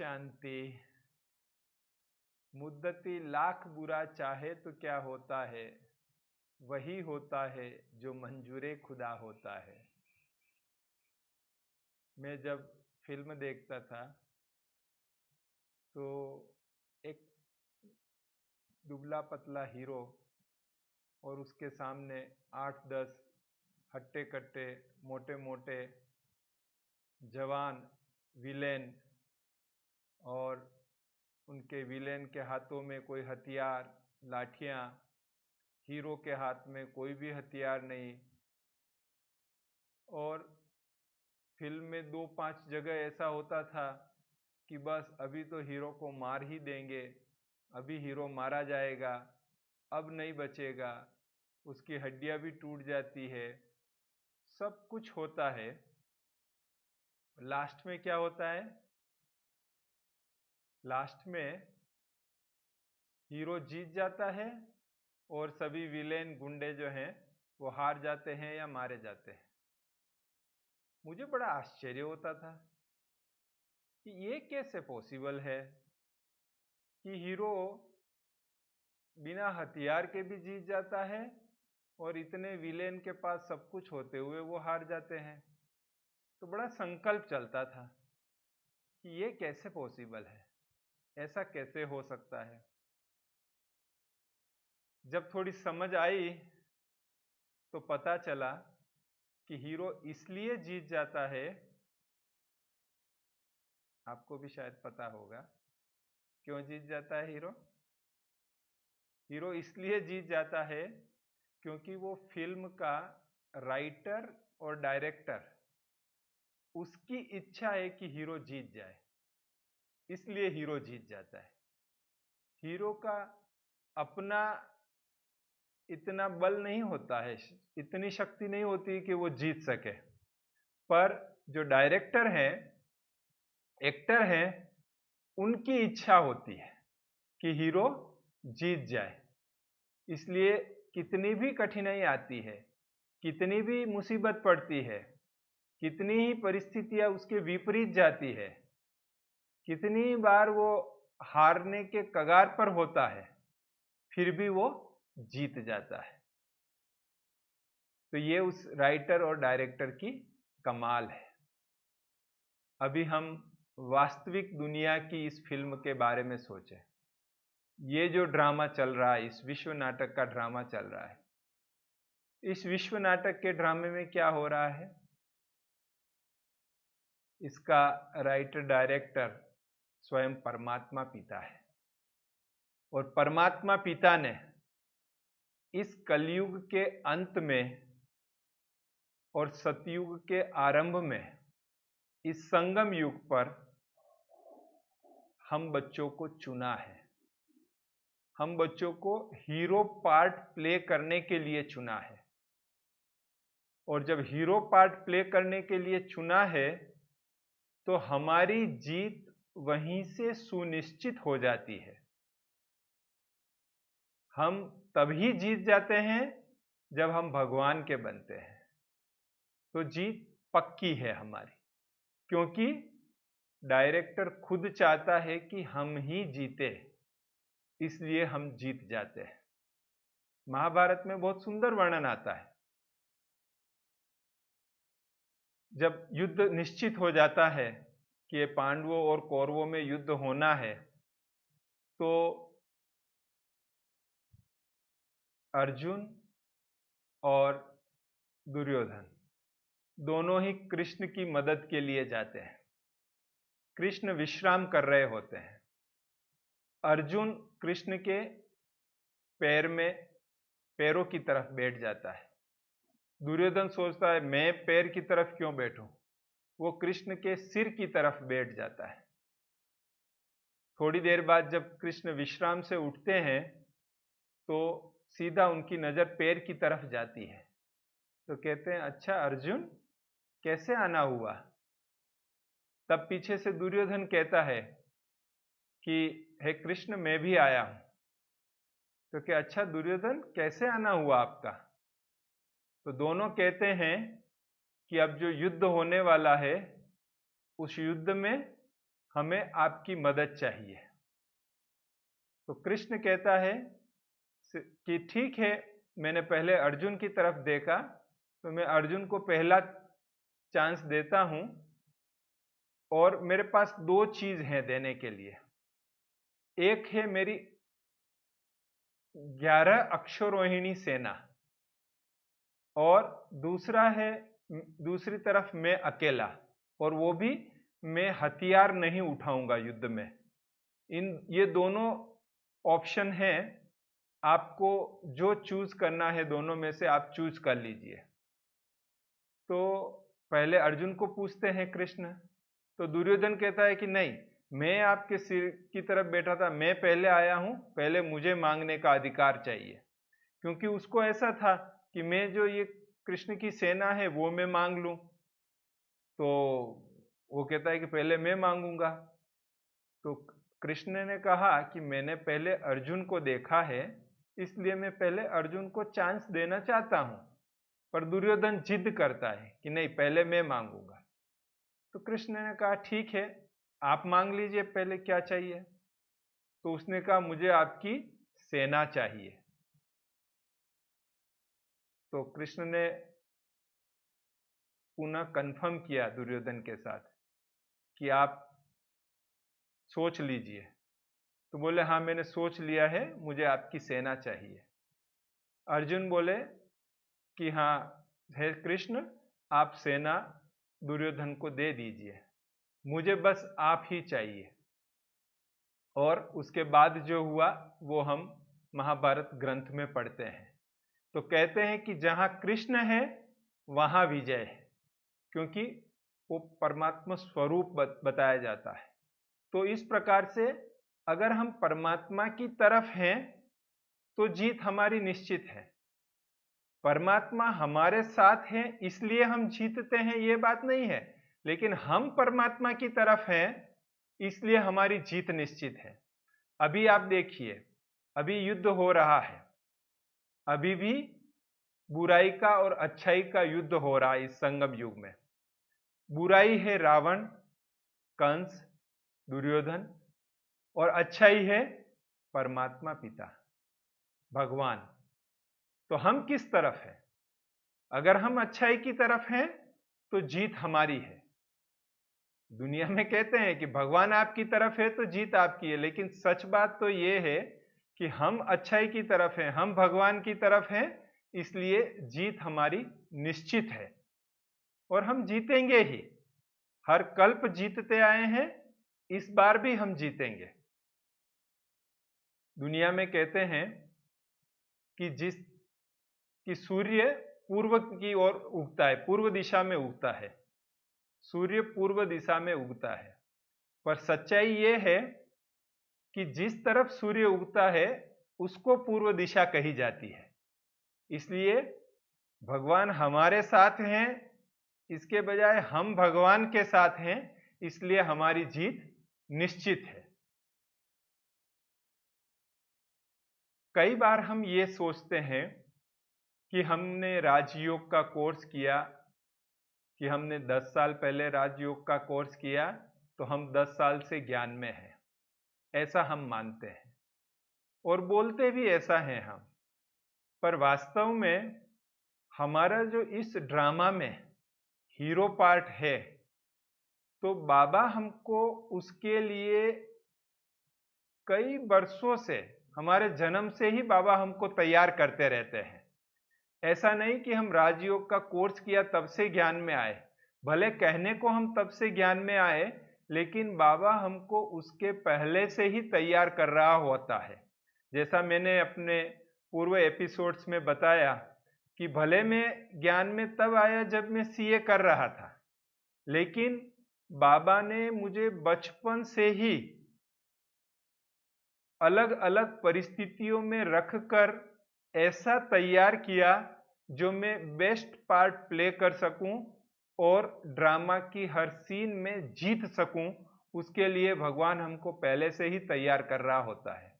शांति। मुद्दती लाख बुरा चाहे तो क्या होता है, वही होता है जो मंजूरे खुदा होता है। मैं जब फिल्म देखता था तो एक दुबला पतला हीरो और उसके सामने 8-10 हट्टे कट्टे मोटे मोटे जवान विलेन, और उनके विलेन के हाथों में कोई हथियार, लाठियां, हीरो के हाथ में कोई भी हथियार नहीं। और फिल्म में 2-5 जगह ऐसा होता था कि बस अभी तो हीरो को मार ही देंगे, अभी हीरो मारा जाएगा, अब नहीं बचेगा, उसकी हड्डियां भी टूट जाती है, सब कुछ होता है। लास्ट में क्या होता है? लास्ट में हीरो जीत जाता है और सभी विलेन गुंडे जो हैं वो हार जाते हैं या मारे जाते हैं। मुझे बड़ा आश्चर्य होता था कि ये कैसे पॉसिबल है कि हीरो बिना हथियार के भी जीत जाता है और इतने विलेन के पास सब कुछ होते हुए वो हार जाते हैं। तो बड़ा संकल्प चलता था कि ये कैसे पॉसिबल है, ऐसा कैसे हो सकता है। जब थोड़ी समझ आई तो पता चला कि हीरो इसलिए जीत जाता है, आपको भी शायद पता होगा क्यों जीत जाता है हीरो। हीरो इसलिए जीत जाता है क्योंकि वो फिल्म का राइटर और डायरेक्टर, उसकी इच्छा है कि हीरो जीत जाए, इसलिए हीरो जीत जाता है। हीरो का अपना इतना बल नहीं होता है, इतनी शक्ति नहीं होती कि वो जीत सके, पर जो डायरेक्टर है, एक्टर है, उनकी इच्छा होती है कि हीरो जीत जाए। इसलिए कितनी भी कठिनाई आती है, कितनी भी मुसीबत पड़ती है, कितनी ही परिस्थितियां उसके विपरीत जाती है, कितनी बार वो हारने के कगार पर होता है, फिर भी वो जीत जाता है। तो ये उस राइटर और डायरेक्टर की कमाल है। अभी हम वास्तविक दुनिया की इस फिल्म के बारे में सोचें। ये जो ड्रामा चल रहा है, इस विश्व नाटक का ड्रामा चल रहा है, इस विश्व नाटक के ड्रामे में क्या हो रहा है? इसका राइटर डायरेक्टर स्वयं परमात्मा पिता है, और परमात्मा पिता ने इस कलयुग के अंत में और सतयुग के आरंभ में, इस संगम युग पर हम बच्चों को चुना है। हम बच्चों को हीरो पार्ट प्ले करने के लिए चुना है, और जब हीरो पार्ट प्ले करने के लिए चुना है तो हमारी जीत वहीं से सुनिश्चित हो जाती है। हम तभी जीत जाते हैं जब हम भगवान के बनते हैं, तो जीत पक्की है हमारी, क्योंकि डायरेक्टर खुद चाहता है कि हम ही जीते, इसलिए हम जीत जाते हैं। महाभारत में बहुत सुंदर वर्णन आता है। जब युद्ध निश्चित हो जाता है कि ये पांडवों और कौरवों में युद्ध होना है, तो अर्जुन और दुर्योधन दोनों ही कृष्ण की मदद के लिए जाते हैं। कृष्ण विश्राम कर रहे होते हैं। अर्जुन कृष्ण के पैरों की तरफ बैठ जाता है। दुर्योधन सोचता है मैं पैर की तरफ क्यों बैठूं, वो कृष्ण के सिर की तरफ बैठ जाता है। थोड़ी देर बाद जब कृष्ण विश्राम से उठते हैं तो सीधा उनकी नजर पैर की तरफ जाती है, तो कहते हैं अच्छा अर्जुन कैसे आना हुआ? तब पीछे से दुर्योधन कहता है कि हे कृष्ण मैं भी आया हूं। तो क्या अच्छा दुर्योधन कैसे आना हुआ आपका? तो दोनों कहते हैं कि अब जो युद्ध होने वाला है, उस युद्ध में हमें आपकी मदद चाहिए। तो कृष्ण कहता है कि ठीक है, मैंने पहले अर्जुन की तरफ देखा तो मैं अर्जुन को पहला चांस देता हूं, और मेरे पास दो चीज हैं देने के लिए। एक है मेरी 11 अक्षौहिणी सेना, और दूसरा है दूसरी तरफ मैं अकेला, और वो भी मैं हथियार नहीं उठाऊंगा युद्ध में। ये दोनों ऑप्शन हैं, आपको जो चूज करना है दोनों में से आप चूज कर लीजिए। तो पहले अर्जुन को पूछते हैं कृष्ण, तो दुर्योधन कहता है कि नहीं, मैं आपके सिर की तरफ बैठा था, मैं पहले आया हूं, पहले मुझे मांगने का अधिकार चाहिए। क्योंकि उसको ऐसा था कि मैं जो ये कृष्ण की सेना है वो मैं मांग लूं, तो वो कहता है कि पहले मैं मांगूंगा। तो कृष्ण ने कहा कि मैंने पहले अर्जुन को देखा है, इसलिए मैं पहले अर्जुन को चांस देना चाहता हूं। पर दुर्योधन जिद करता है कि नहीं, पहले मैं मांगूंगा। तो कृष्ण ने कहा ठीक है, आप मांग लीजिए पहले क्या चाहिए। तो उसने कहा मुझे आपकी सेना चाहिए। तो कृष्ण ने पुनः कंफर्म किया दुर्योधन के साथ कि आप सोच लीजिए। तो बोले हाँ, मैंने सोच लिया है, मुझे आपकी सेना चाहिए। अर्जुन बोले कि हाँ हे कृष्ण, आप सेना दुर्योधन को दे दीजिए, मुझे बस आप ही चाहिए। और उसके बाद जो हुआ वो हम महाभारत ग्रंथ में पढ़ते हैं। तो कहते हैं कि जहां कृष्ण है वहां विजय है, क्योंकि वो परमात्मा स्वरूप बताया जाता है। तो इस प्रकार से अगर हम परमात्मा की तरफ हैं तो जीत हमारी निश्चित है। परमात्मा हमारे साथ है इसलिए हम जीतते हैं ये बात नहीं है, लेकिन हम परमात्मा की तरफ हैं इसलिए हमारी जीत निश्चित है। अभी आप देखिए, अभी युद्ध हो रहा है, अभी भी बुराई का और अच्छाई का युद्ध हो रहा है। इस संगम युग में बुराई है रावण, कंस, दुर्योधन, और अच्छाई है परमात्मा पिता भगवान। तो हम किस तरफ हैं? अगर हम अच्छाई की तरफ हैं तो जीत हमारी है। दुनिया में कहते हैं कि भगवान आपकी तरफ है तो जीत आपकी है, लेकिन सच बात तो यह है कि हम अच्छाई की तरफ हैं, हम भगवान की तरफ हैं, इसलिए जीत हमारी निश्चित है और हम जीतेंगे ही। हर कल्प जीतते आए हैं, इस बार भी हम जीतेंगे। दुनिया में कहते हैं कि सूर्य पूर्व की ओर उगता है, पूर्व दिशा में उगता है, सूर्य पूर्व दिशा में उगता है। पर सच्चाई यह है कि जिस तरफ सूर्य उगता है उसको पूर्व दिशा कही जाती है। इसलिए भगवान हमारे साथ हैं, इसके बजाय हम भगवान के साथ हैं, इसलिए हमारी जीत निश्चित है। कई बार हम ये सोचते हैं कि हमने राजयोग का कोर्स किया, कि हमने 10 साल पहले राजयोग का कोर्स किया तो हम 10 साल से ज्ञान में हैं, ऐसा हम मानते हैं और बोलते भी ऐसा हैं हम। पर वास्तव में हमारा जो इस ड्रामा में हीरो पार्ट है, तो बाबा हमको उसके लिए कई वर्षों से, हमारे जन्म से ही बाबा हमको तैयार करते रहते हैं। ऐसा नहीं कि हम राजयोग का कोर्स किया तब से ज्ञान में आए, भले कहने को हम तब से ज्ञान में आए, लेकिन बाबा हमको उसके पहले से ही तैयार कर रहा होता है। जैसा मैंने अपने पूर्व एपिसोड्स में बताया कि भले मैं ज्ञान में तब आया जब मैं सीए कर रहा था, लेकिन बाबा ने मुझे बचपन से ही अलग अलग परिस्थितियों में रखकर ऐसा तैयार किया जो मैं बेस्ट पार्ट प्ले कर सकूं और ड्रामा की हर सीन में जीत सकूं। उसके लिए भगवान हमको पहले से ही तैयार कर रहा होता है।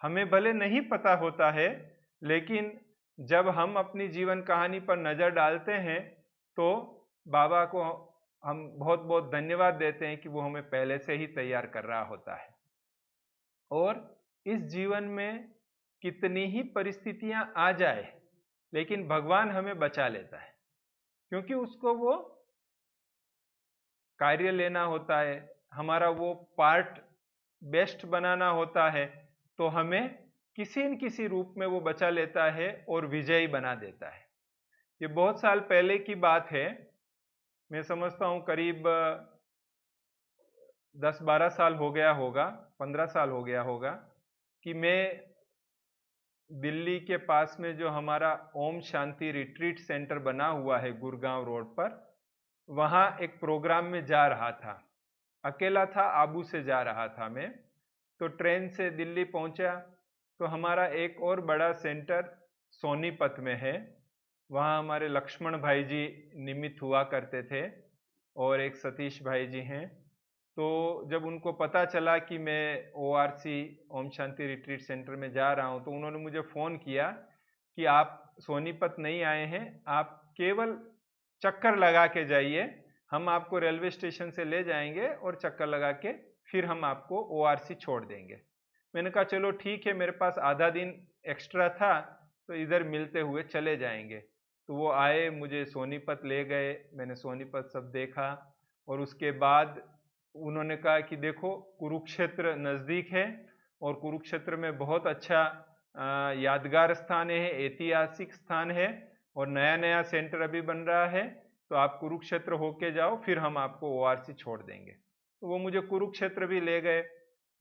हमें भले नहीं पता होता है, लेकिन जब हम अपनी जीवन कहानी पर नजर डालते हैं तो बाबा को हम बहुत बहुत धन्यवाद देते हैं कि वो हमें पहले से ही तैयार कर रहा होता है। और इस जीवन में कितनी ही परिस्थितियां आ जाए, लेकिन भगवान हमें बचा लेता है, क्योंकि उसको वो कार्य लेना होता है, हमारा वो पार्ट बेस्ट बनाना होता है, तो हमें किसी न किसी रूप में वो बचा लेता है और विजयी बना देता है। ये बहुत साल पहले की बात है, मैं समझता हूँ करीब 10-12 साल हो गया होगा, 15 साल हो गया होगा, कि मैं दिल्ली के पास में जो हमारा ओम शांति रिट्रीट सेंटर बना हुआ है गुड़गांव रोड पर, वहाँ एक प्रोग्राम में जा रहा था। अकेला था, आबू से जा रहा था मैं। तो ट्रेन से दिल्ली पहुंचा, तो हमारा एक और बड़ा सेंटर सोनीपत में है, वहाँ हमारे लक्ष्मण भाई जी निमित्त हुआ करते थे और एक सतीश भाई जी हैं। तो जब उनको पता चला कि मैं ORC Om Shanti retreat centre में जा रहा हूँ, तो उन्होंने मुझे फ़ोन किया कि आप सोनीपत नहीं आए हैं, आप केवल चक्कर लगा के जाइए, हम आपको रेलवे स्टेशन से ले जाएंगे और चक्कर लगा के फिर हम आपको ओआरसी छोड़ देंगे। मैंने कहा चलो ठीक है, मेरे पास आधा दिन एक्स्ट्रा था, तो इधर मिलते हुए चले जाएंगे। तो वो आए, मुझे सोनीपत ले गए, मैंने सोनीपत सब देखा और उसके बाद उन्होंने कहा कि देखो कुरुक्षेत्र नज़दीक है और कुरुक्षेत्र में बहुत अच्छा यादगार स्थान है, ऐतिहासिक स्थान है और नया नया सेंटर अभी बन रहा है, तो आप कुरुक्षेत्र होके जाओ, फिर हम आपको ओआरसी छोड़ देंगे। तो वो मुझे कुरुक्षेत्र भी ले गए,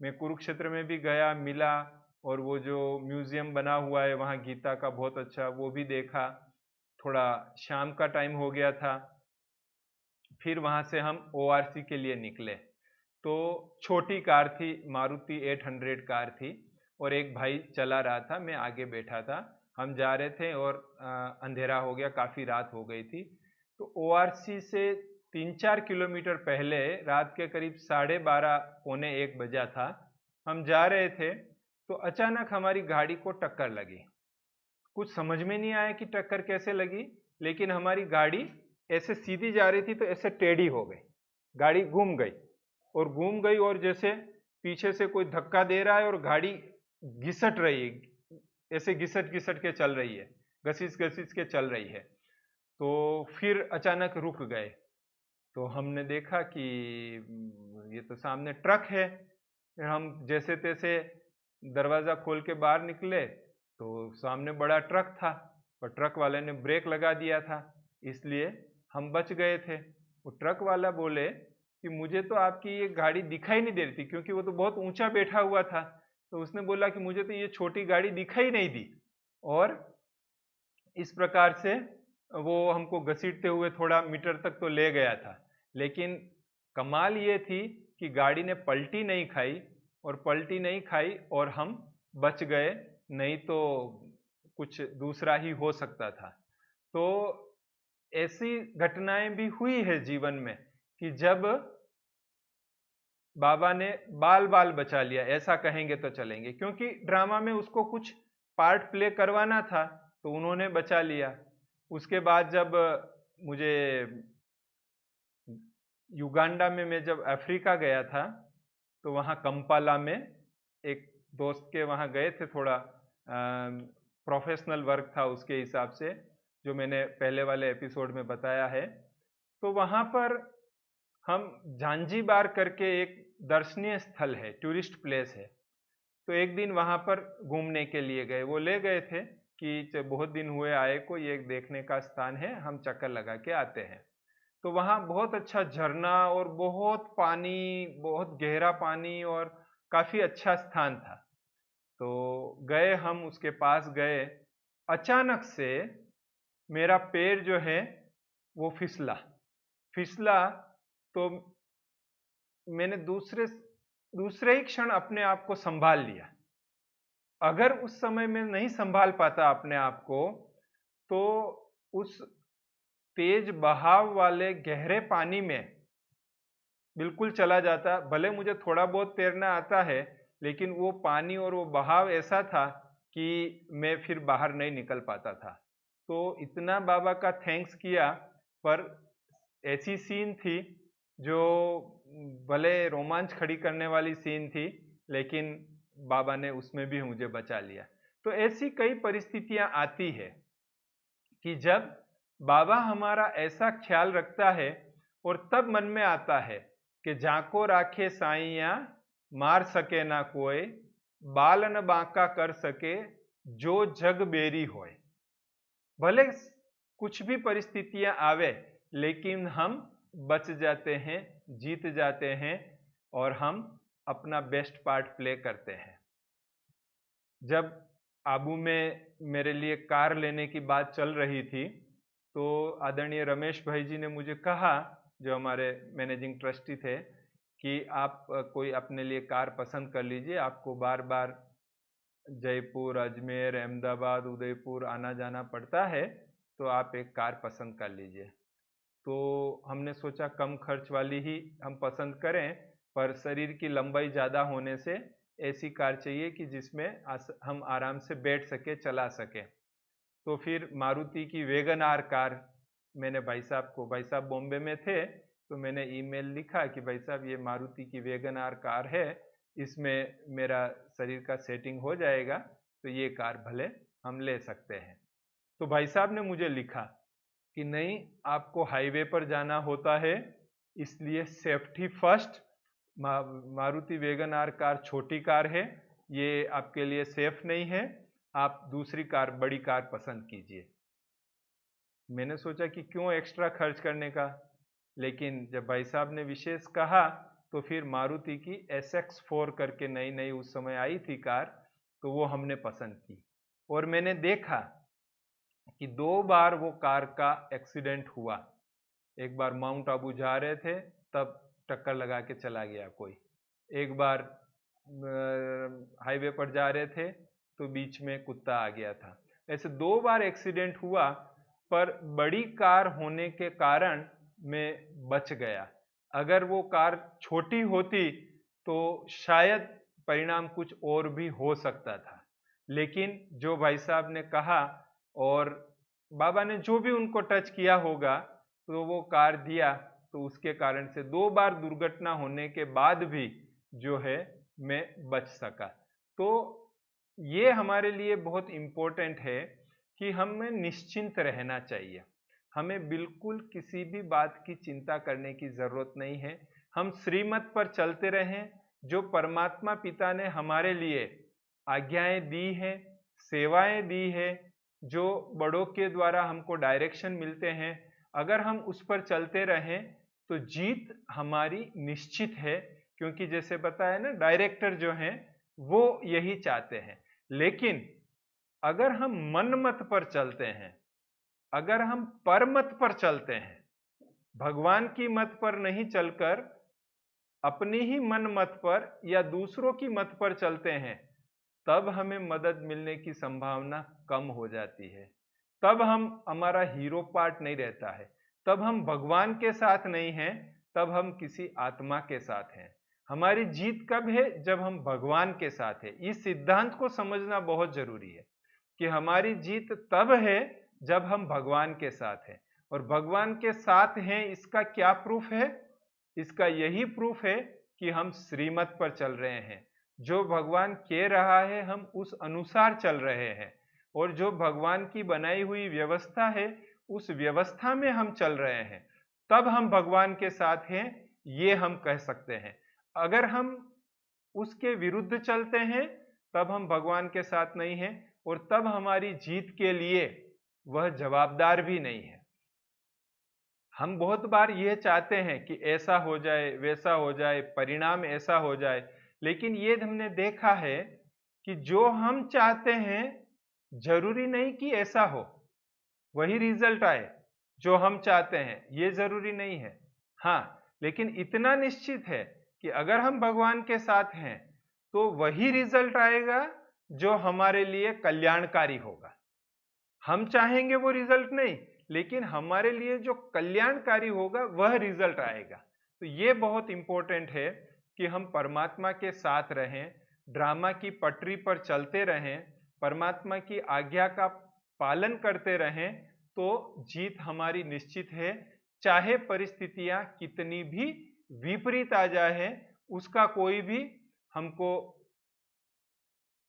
मैं कुरुक्षेत्र में भी गया, मिला और वो जो म्यूजियम बना हुआ है वहाँ गीता का बहुत अच्छा, वो भी देखा। थोड़ा शाम का टाइम हो गया था, फिर वहाँ से हम ओआरसी के लिए निकले। तो छोटी कार थी, मारुति 800 कार थी और एक भाई चला रहा था, मैं आगे बैठा था। हम जा रहे थे और अंधेरा हो गया, काफ़ी रात हो गई थी। तो ओआरसी से 3-4 किलोमीटर पहले रात के करीब 12:30 पौने 1 बजा था, हम जा रहे थे, तो अचानक हमारी गाड़ी को टक्कर लगी। कुछ समझ में नहीं आया कि टक्कर कैसे लगी, लेकिन हमारी गाड़ी ऐसे सीधी जा रही थी तो ऐसे टेढ़ी हो गई, गाड़ी घूम गई और जैसे पीछे से कोई धक्का दे रहा है और गाड़ी घिसट रही है, ऐसे घिसट घिसट के चल रही है, घसीट घसीट के चल रही है। तो फिर अचानक रुक गए, तो हमने देखा कि ये तो सामने ट्रक है। फिर हम जैसे तैसे दरवाज़ा खोल के बाहर निकले, तो सामने बड़ा ट्रक था और ट्रक वाले ने ब्रेक लगा दिया था, इसलिए हम बच गए थे। वो ट्रक वाला बोले कि मुझे तो आपकी ये गाड़ी दिखाई नहीं दे रही थी, क्योंकि वो तो बहुत ऊंचा बैठा हुआ था। तो उसने बोला कि मुझे तो ये छोटी गाड़ी दिखाई नहीं दी, और इस प्रकार से वो हमको घसीटते हुए थोड़ा मीटर तक तो ले गया था। लेकिन कमाल ये थी कि गाड़ी ने पलटी नहीं खाई, और हम बच गए, नहीं तो कुछ दूसरा ही हो सकता था। तो ऐसी घटनाएं भी हुई है जीवन में कि जब बाबा ने बाल बाल बचा लिया, ऐसा कहेंगे तो चलेंगे, क्योंकि ड्रामा में उसको कुछ पार्ट प्ले करवाना था, तो उन्होंने बचा लिया। उसके बाद जब मुझे युगांडा में, मैं जब अफ्रीका गया था, तो वहाँ कंपाला में एक दोस्त के वहाँ गए थे, थोड़ा प्रोफेशनल वर्क था उसके हिसाब से, जो मैंने पहले वाले एपिसोड में बताया है। तो वहाँ पर हम झांझीबार करके एक दर्शनीय स्थल है, टूरिस्ट प्लेस है, तो एक दिन वहाँ पर घूमने के लिए गए। वो ले गए थे कि बहुत दिन हुए आए को, ये एक देखने का स्थान है, हम चक्कर लगा के आते हैं। तो वहाँ बहुत अच्छा झरना और बहुत पानी, बहुत गहरा पानी और काफ़ी अच्छा स्थान था। तो गए, हम उसके पास गए, अचानक से मेरा पैर जो है वो फिसला फिसला। तो मैंने दूसरे ही क्षण अपने आप को संभाल लिया। अगर उस समय में नहीं संभाल पाता अपने आप को, तो उस तेज बहाव वाले गहरे पानी में बिल्कुल चला जाता। भले मुझे थोड़ा बहुत तैरना आता है, लेकिन वो पानी और वो बहाव ऐसा था कि मैं फिर बाहर नहीं निकल पाता था। तो इतना बाबा का थैंक्स किया, पर ऐसी सीन थी जो भले रोमांच खड़ी करने वाली सीन थी, लेकिन बाबा ने उसमें भी मुझे बचा लिया। तो ऐसी कई परिस्थितियां आती है कि जब बाबा हमारा ऐसा ख्याल रखता है और तब मन में आता है कि जाको राखे साइया मार सके ना कोई, बाल न बांका कर सके जो जग बेरी होए। भले कुछ भी परिस्थितियां आवे, लेकिन हम बच जाते हैं, जीत जाते हैं और हम अपना बेस्ट पार्ट प्ले करते हैं। जब आबू में मेरे लिए कार लेने की बात चल रही थी, तो आदरणीय रमेश भाई जी ने मुझे कहा, जो हमारे मैनेजिंग ट्रस्टी थे, कि आप कोई अपने लिए कार पसंद कर लीजिए, आपको बार बार जयपुर, अजमेर, अहमदाबाद, उदयपुर आना जाना पड़ता है, तो आप एक कार पसंद कर लीजिए। तो हमने सोचा कम खर्च वाली ही हम पसंद करें, पर शरीर की लंबाई ज़्यादा होने से ऐसी कार चाहिए कि जिसमें हम आराम से बैठ सके, चला सके। तो फिर मारुति की वैगन आर कार मैंने भाई साहब बॉम्बे में थे, तो मैंने ईमेल लिखा कि भाई साहब ये मारुति की वैगन आर कार है, इसमें मेरा शरीर का सेटिंग हो जाएगा, तो ये कार भले हम ले सकते हैं। तो भाई साहब ने मुझे लिखा कि नहीं, आपको हाईवे पर जाना होता है, इसलिए safety first. Maruti wagon R car छोटी कार है, ये आपके लिए सेफ नहीं है, आप दूसरी कार, बड़ी कार पसंद कीजिए। मैंने सोचा कि क्यों एक्स्ट्रा खर्च करने का, लेकिन जब भाई साहब ने विशेष कहा, तो फिर मारुति की SX4 करके नई नई उस समय आई थी कार, तो वो हमने पसंद की। और मैंने देखा कि 2 बार वो कार का एक्सीडेंट हुआ। एक बार माउंट आबू जा रहे थे, तब टक्कर लगा के चला गया कोई। एक बार हाईवे पर जा रहे थे, तो बीच में कुत्ता आ गया था। ऐसे 2 बार एक्सीडेंट हुआ, पर बड़ी कार होने के कारण मैं बच गया। अगर वो कार छोटी होती तो शायद परिणाम कुछ और भी हो सकता था। लेकिन जो भाई साहब ने कहा और बाबा ने जो भी उनको टच किया होगा, तो वो कार दिया, तो उसके कारण से 2 बार दुर्घटना होने के बाद भी जो है मैं बच सका। तो ये हमारे लिए बहुत इम्पोर्टेंट है कि हमें निश्चिंत रहना चाहिए। हमें बिल्कुल किसी भी बात की चिंता करने की जरूरत नहीं है। हम श्रीमत पर चलते रहें, जो परमात्मा पिता ने हमारे लिए आज्ञाएं दी हैं, सेवाएं दी है, जो बड़ों के द्वारा हमको डायरेक्शन मिलते हैं, अगर हम उस पर चलते रहें तो जीत हमारी निश्चित है। क्योंकि जैसे बताया ना, डायरेक्टर जो हैं वो यही चाहते हैं। लेकिन अगर हम मन मत पर चलते हैं, अगर हम परमत पर चलते हैं, भगवान की मत पर नहीं चलकर अपनी ही मन मत पर या दूसरों की मत पर चलते हैं, तब हमें मदद मिलने की संभावना कम हो जाती है। तब हमारा हीरो पार्ट नहीं रहता है, तब हम भगवान के साथ नहीं हैं, तब हम किसी आत्मा के साथ हैं। हमारी जीत कब है? जब हम भगवान के साथ हैं। इस सिद्धांत को समझना बहुत जरूरी है कि हमारी जीत तब है जब हम भगवान के साथ हैं। और भगवान के साथ हैं, इसका क्या प्रूफ है? इसका यही प्रूफ है कि हम श्रीमत पर चल रहे हैं। जो भगवान कह रहा है, हम उस अनुसार चल रहे हैं, और जो भगवान की बनाई हुई व्यवस्था है, उस व्यवस्था में हम चल रहे हैं, तब हम भगवान के साथ हैं, ये हम कह सकते हैं। अगर हम उसके विरुद्ध चलते हैं, तब हम भगवान के साथ नहीं हैं, और तब हमारी जीत के लिए वह जवाबदार भी नहीं है। हम बहुत बार यह चाहते हैं कि ऐसा हो जाए, वैसा हो जाए, परिणाम ऐसा हो जाए, लेकिन ये हमने देखा है कि जो हम चाहते हैं जरूरी नहीं कि ऐसा हो, वही रिजल्ट आए जो हम चाहते हैं, ये जरूरी नहीं है। हाँ, लेकिन इतना निश्चित है कि अगर हम भगवान के साथ हैं, तो वही रिजल्ट आएगा जो हमारे लिए कल्याणकारी होगा। हम चाहेंगे वो रिजल्ट नहीं, लेकिन हमारे लिए जो कल्याणकारी होगा वह रिजल्ट आएगा। तो ये बहुत इंपॉर्टेंट है कि हम परमात्मा के साथ रहें, ड्रामा की पटरी पर चलते रहें, परमात्मा की आज्ञा का पालन करते रहें, तो जीत हमारी निश्चित है। चाहे परिस्थितियां कितनी भी विपरीत आ जाए, उसका कोई भी हमको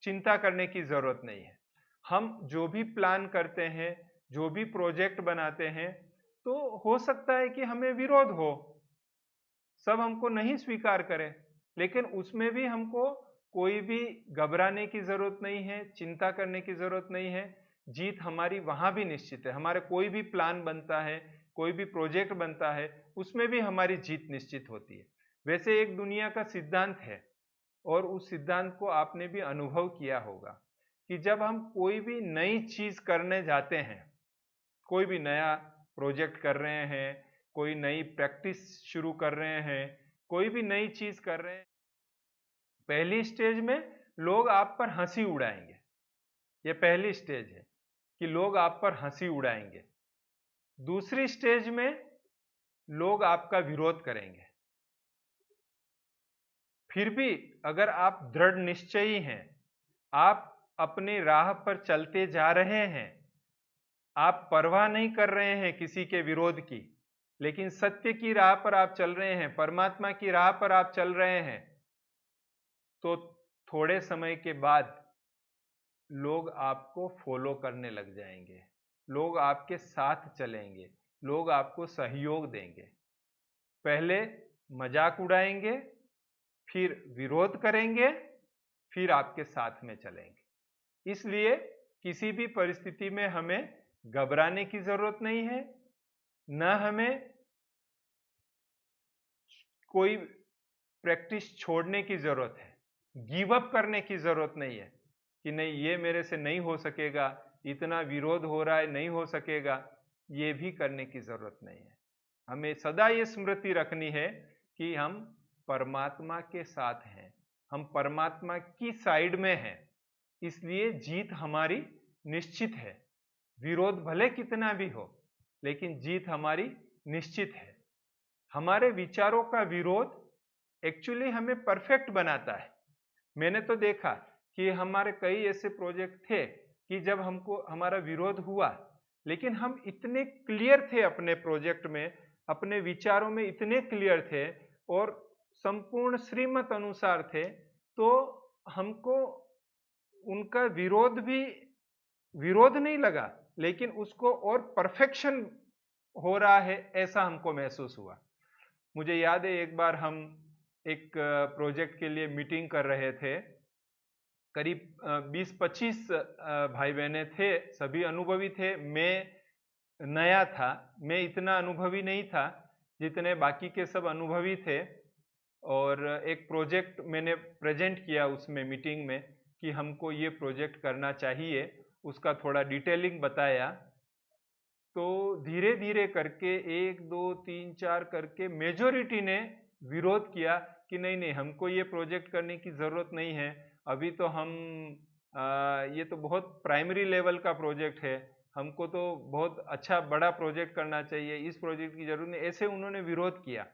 चिंता करने की जरूरत नहीं है। हम जो भी प्लान करते हैं, जो भी प्रोजेक्ट बनाते हैं, तो हो सकता है कि हमें विरोध हो, सब हमको नहीं स्वीकार करें, लेकिन उसमें भी हमको कोई भी घबराने की जरूरत नहीं है, चिंता करने की जरूरत नहीं है। जीत हमारी वहां भी निश्चित है। हमारे कोई भी प्लान बनता है, कोई भी प्रोजेक्ट बनता है, उसमें भी हमारी जीत निश्चित होती है। वैसे एक दुनिया का सिद्धांत है, और उस सिद्धांत को आपने भी अनुभव किया होगा कि जब हम कोई भी नई चीज करने जाते हैं, कोई भी नया प्रोजेक्ट कर रहे हैं, कोई नई प्रैक्टिस शुरू कर रहे हैं, कोई भी नई चीज कर रहे हैं, पहली स्टेज में लोग आप पर हंसी उड़ाएंगे। ये पहली स्टेज है कि लोग आप पर हंसी उड़ाएंगे। दूसरी स्टेज में लोग आपका विरोध करेंगे। फिर भी अगर आप दृढ़ निश्चयी हैं, आप अपनी राह पर चलते जा रहे हैं, आप परवाह नहीं कर रहे हैं किसी के विरोध की, लेकिन सत्य की राह पर आप चल रहे हैं, परमात्मा की राह पर आप चल रहे हैं, तो थोड़े समय के बाद लोग आपको फॉलो करने लग जाएंगे, लोग आपके साथ चलेंगे, लोग आपको सहयोग देंगे। पहले मजाक उड़ाएंगे, फिर विरोध करेंगे, फिर आपके साथ में चलेंगे। इसलिए किसी भी परिस्थिति में हमें घबराने की जरूरत नहीं है, न हमें कोई प्रैक्टिस छोड़ने की जरूरत है, गिव अप करने की जरूरत नहीं है कि नहीं ये मेरे से नहीं हो सकेगा, इतना विरोध हो रहा है, नहीं हो सकेगा, ये भी करने की जरूरत नहीं है। हमें सदा ये स्मृति रखनी है कि हम परमात्मा के साथ हैं, हम परमात्मा की साइड में हैं, इसलिए जीत हमारी निश्चित है। विरोध भले कितना भी हो, लेकिन जीत हमारी निश्चित है। हमारे विचारों का विरोध एक्चुअली हमें परफेक्ट बनाता है। मैंने तो देखा कि हमारे कई ऐसे प्रोजेक्ट थे कि जब हमको हमारा विरोध हुआ, लेकिन हम इतने क्लियर थे अपने प्रोजेक्ट में, अपने विचारों में इतने क्लियर थे और संपूर्ण श्रीमत अनुसार थे, तो हमको उनका विरोध नहीं लगा, लेकिन उसको और परफेक्शन हो रहा है ऐसा हमको महसूस हुआ। मुझे याद है एक बार हम एक प्रोजेक्ट के लिए मीटिंग कर रहे थे, करीब 20-25 भाई बहने थे, सभी अनुभवी थे। मैं नया था, मैं इतना अनुभवी नहीं था जितने बाकी के सब अनुभवी थे। और एक प्रोजेक्ट मैंने प्रेजेंट किया उसमें मीटिंग में कि हमको ये प्रोजेक्ट करना चाहिए, उसका थोड़ा डिटेलिंग बताया। तो धीरे धीरे करके 1 2 3 4 करके मेजोरिटी ने विरोध किया कि नहीं नहीं, हमको ये प्रोजेक्ट करने की जरूरत नहीं है, अभी तो हम ये तो बहुत प्राइमरी लेवल का प्रोजेक्ट है, हमको तो बहुत अच्छा बड़ा प्रोजेक्ट करना चाहिए, इस प्रोजेक्ट की जरूरत नहीं, ऐसे उन्होंने विरोध किया।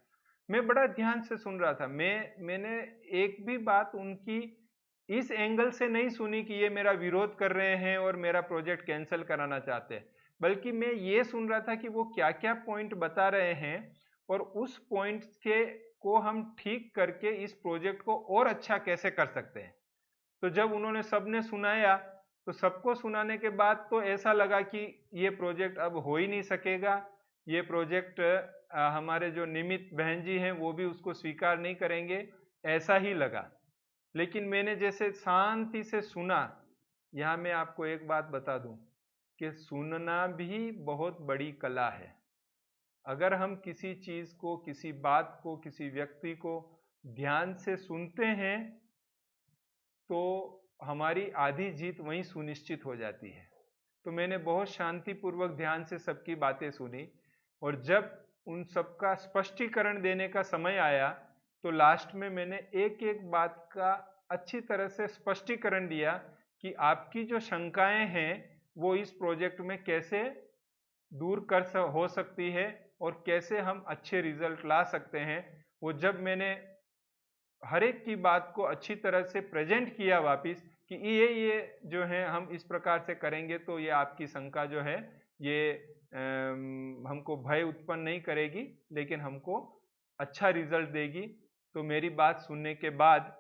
मैं बड़ा ध्यान से सुन रहा था। मैंने एक भी बात उनकी इस एंगल से नहीं सुनी कि ये मेरा विरोध कर रहे हैं और मेरा प्रोजेक्ट कैंसिल कराना चाहते हैं, बल्कि मैं ये सुन रहा था कि वो क्या क्या पॉइंट बता रहे हैं और उस पॉइंट के को हम ठीक करके इस प्रोजेक्ट को और अच्छा कैसे कर सकते हैं। तो जब उन्होंने सबने सुनाया, तो सबको सुनाने के बाद तो ऐसा लगा कि ये प्रोजेक्ट अब हो ही नहीं सकेगा, ये प्रोजेक्ट हमारे जो निमित बहन जी हैं वो भी उसको स्वीकार नहीं करेंगे, ऐसा ही लगा। लेकिन मैंने जैसे शांति से सुना, यहाँ मैं आपको एक बात बता दूं कि सुनना भी बहुत बड़ी कला है। अगर हम किसी चीज को, किसी बात को, किसी व्यक्ति को ध्यान से सुनते हैं, तो हमारी आधी जीत वहीं सुनिश्चित हो जाती है। तो मैंने बहुत शांतिपूर्वक ध्यान से सबकी बातें सुनी, और जब उन सबका स्पष्टीकरण देने का समय आया, तो लास्ट में मैंने एक एक बात का अच्छी तरह से स्पष्टीकरण दिया कि आपकी जो शंकाएं हैं वो इस प्रोजेक्ट में कैसे दूर हो सकती है और कैसे हम अच्छे रिजल्ट ला सकते हैं। वो जब मैंने हर एक की बात को अच्छी तरह से प्रेजेंट किया वापिस कि ये जो है हम इस प्रकार से करेंगे, तो ये आपकी शंका जो है ये हमको भय उत्पन्न नहीं करेगी, लेकिन हमको अच्छा रिजल्ट देगी। तो मेरी बात सुनने के बाद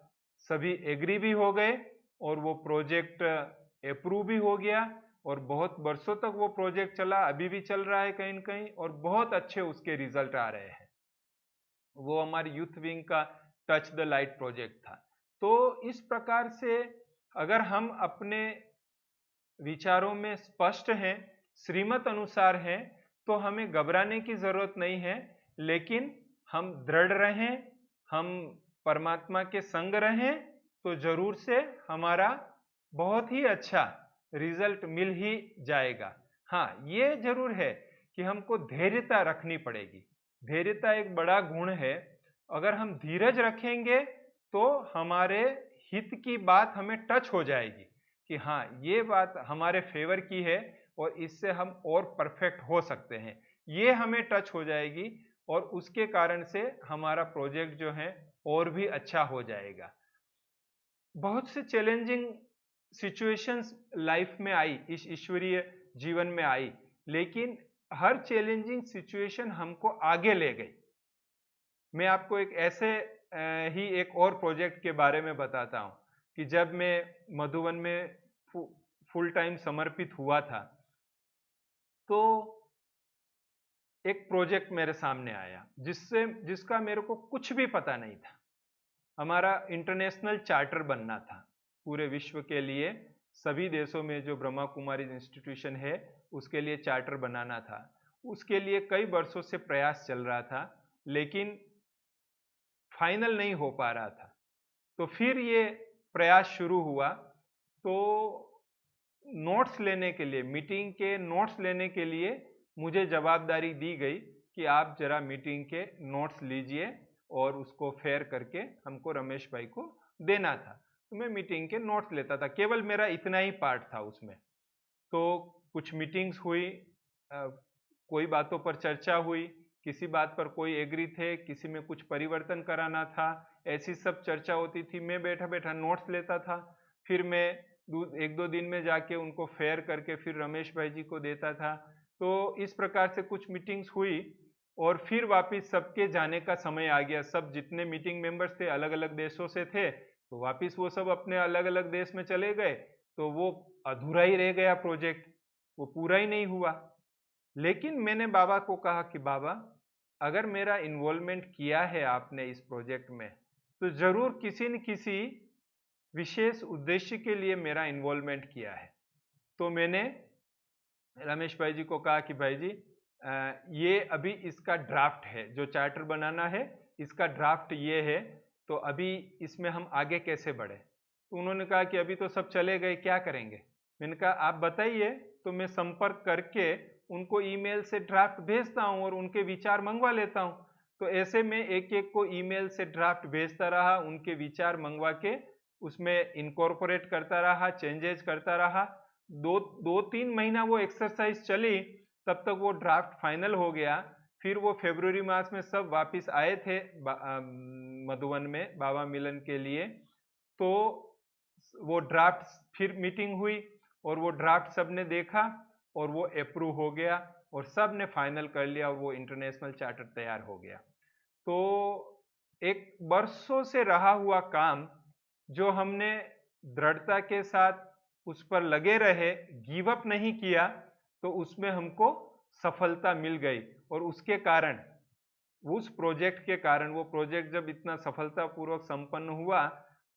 सभी एग्री भी हो गए और वो प्रोजेक्ट अप्रूव भी हो गया और बहुत वर्षों तक वो प्रोजेक्ट चला, अभी भी चल रहा है कहीं न कहीं, और बहुत अच्छे उसके रिजल्ट आ रहे हैं। वो हमारी यूथ विंग का टच द लाइट प्रोजेक्ट था। तो इस प्रकार से अगर हम अपने विचारों में स्पष्ट हैं, श्रीमत अनुसार हैं, तो हमें घबराने की जरूरत नहीं है, लेकिन हम दृढ़ रहें, हम परमात्मा के संग रहें, तो जरूर से हमारा बहुत ही अच्छा रिजल्ट मिल ही जाएगा। हाँ, ये जरूर है कि हमको धैर्यता रखनी पड़ेगी। धैर्यता एक बड़ा गुण है। अगर हम धीरज रखेंगे तो हमारे हित की बात हमें टच हो जाएगी कि हाँ, ये बात हमारे फेवर की है और इससे हम और परफेक्ट हो सकते हैं, ये हमें टच हो जाएगी और उसके कारण से हमारा प्रोजेक्ट जो है और भी अच्छा हो जाएगा। बहुत से चैलेंजिंग सिचुएशंस लाइफ में आई, इस ईश्वरीय जीवन में आई, लेकिन हर चैलेंजिंग सिचुएशन हमको आगे ले गई। मैं आपको एक ऐसे ही एक और प्रोजेक्ट के बारे में बताता हूं कि जब मैं मधुबन में फुल टाइम समर्पित हुआ था, तो एक प्रोजेक्ट मेरे सामने आया जिसका मेरे को कुछ भी पता नहीं था। हमारा इंटरनेशनल चार्टर बनना था पूरे विश्व के लिए, सभी देशों में जो ब्रह्मा कुमारी इंस्टीट्यूशन है उसके लिए चार्टर बनाना था। उसके लिए कई वर्षों से प्रयास चल रहा था, लेकिन फाइनल नहीं हो पा रहा था। तो फिर ये प्रयास शुरू हुआ। तो नोट्स लेने के लिए, मीटिंग के नोट्स लेने के लिए मुझे जवाबदारी दी गई कि आप जरा मीटिंग के नोट्स लीजिए और उसको फेयर करके हमको रमेश भाई को देना था। तो मैं मीटिंग के नोट्स लेता था, केवल मेरा इतना ही पार्ट था उसमें। तो कुछ मीटिंग्स हुई, कोई बातों पर चर्चा हुई, किसी बात पर कोई एग्री थे, किसी में कुछ परिवर्तन कराना था, ऐसी सब चर्चा होती थी। मैं बैठा बैठा नोट्स लेता था, फिर मैं एक दो दिन में जाके उनको फेयर करके फिर रमेश भाई जी को देता था। तो इस प्रकार से कुछ मीटिंग्स हुई और फिर वापस सबके जाने का समय आ गया। सब जितने मीटिंग मेंबर्स थे अलग अलग देशों से थे, तो वापस वो सब अपने अलग अलग देश में चले गए। तो वो अधूरा ही रह गया प्रोजेक्ट, वो पूरा ही नहीं हुआ। लेकिन मैंने बाबा को कहा कि बाबा, अगर मेरा इन्वॉल्वमेंट किया है आपने इस प्रोजेक्ट में, तो जरूर किसी न किसी विशेष उद्देश्य के लिए मेरा इन्वॉल्वमेंट किया है। तो मैंने रमेश भाई जी को कहा कि भाई जी, ये अभी इसका ड्राफ्ट है, जो चार्टर बनाना है इसका ड्राफ्ट ये है, तो अभी इसमें हम आगे कैसे बढ़े। तो उन्होंने कहा कि अभी तो सब चले गए, क्या करेंगे। मैंने कहा आप बताइए, तो मैं संपर्क करके उनको ईमेल से ड्राफ्ट भेजता हूँ और उनके विचार मंगवा लेता हूँ। तो ऐसे में एक एक को ईमेल से ड्राफ्ट भेजता रहा, उनके विचार मंगवा के उसमें इनकॉर्पोरेट करता रहा, चेंजेस करता रहा। दो तीन महीना वो एक्सरसाइज चली, तब तक वो ड्राफ्ट फाइनल हो गया। फिर वो फरवरी मास में सब वापस आए थे मधुबन में बाबा मिलन के लिए। तो वो ड्राफ्ट फिर मीटिंग हुई और वो ड्राफ्ट सबने देखा और वो अप्रूव हो गया और सब ने फाइनल कर लिया और वो इंटरनेशनल चार्टर तैयार हो गया। तो एक वर्षों से रहा हुआ काम जो हमने दृढ़ता के साथ उस पर लगे रहे, गिव अप नहीं किया, तो उसमें हमको सफलता मिल गई। और उसके कारण, उस प्रोजेक्ट के कारण, वो प्रोजेक्ट जब इतना सफलतापूर्वक संपन्न हुआ,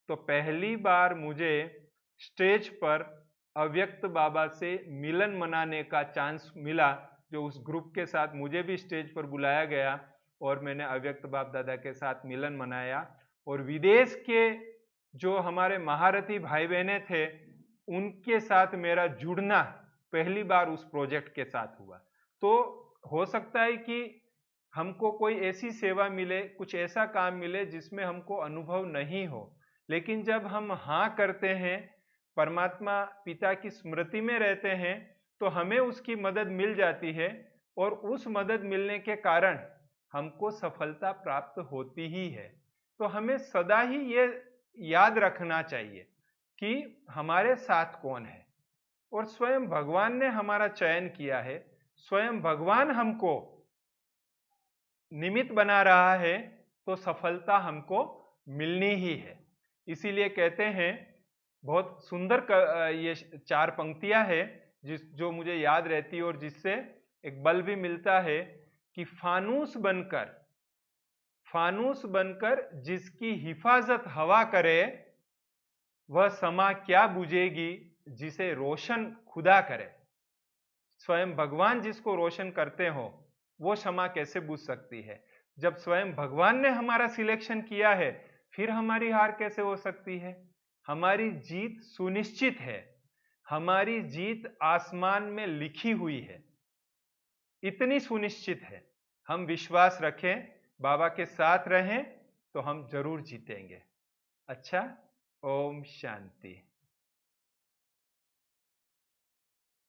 तो पहली बार मुझे स्टेज पर अव्यक्त बाबा से मिलन मनाने का चांस मिला। जो उस ग्रुप के साथ मुझे भी स्टेज पर बुलाया गया और मैंने अव्यक्त बाप दादा के साथ मिलन मनाया। और विदेश के जो हमारे महारथी भाई बहने थे, उनके साथ मेरा जुड़ना पहली बार उस प्रोजेक्ट के साथ हुआ। तो हो सकता है कि हमको कोई ऐसी सेवा मिले, कुछ ऐसा काम मिले जिसमें हमको अनुभव नहीं हो, लेकिन जब हम हाँ करते हैं, परमात्मा पिता की स्मृति में रहते हैं, तो हमें उसकी मदद मिल जाती है और उस मदद मिलने के कारण हमको सफलता प्राप्त होती ही है। तो हमें सदा ही ये याद रखना चाहिए कि हमारे साथ कौन है, और स्वयं भगवान ने हमारा चयन किया है। स्वयं भगवान हमको निमित्त बना रहा है तो सफलता हमको मिलनी ही है। इसीलिए कहते हैं, बहुत सुंदर ये 4 पंक्तियां है जो मुझे याद रहती है और जिससे एक बल भी मिलता है कि फानूस बनकर जिसकी हिफाजत हवा करे, वह समा क्या बुझेगी जिसे रोशन खुदा करे। स्वयं भगवान जिसको रोशन करते हो वो क्षमा कैसे बुझ सकती है। जब स्वयं भगवान ने हमारा सिलेक्शन किया है फिर हमारी हार कैसे हो सकती है। हमारी जीत सुनिश्चित है, हमारी जीत आसमान में लिखी हुई है, इतनी सुनिश्चित है। हम विश्वास रखें, बाबा के साथ रहें तो हम जरूर जीतेंगे। अच्छा, ओम शांति।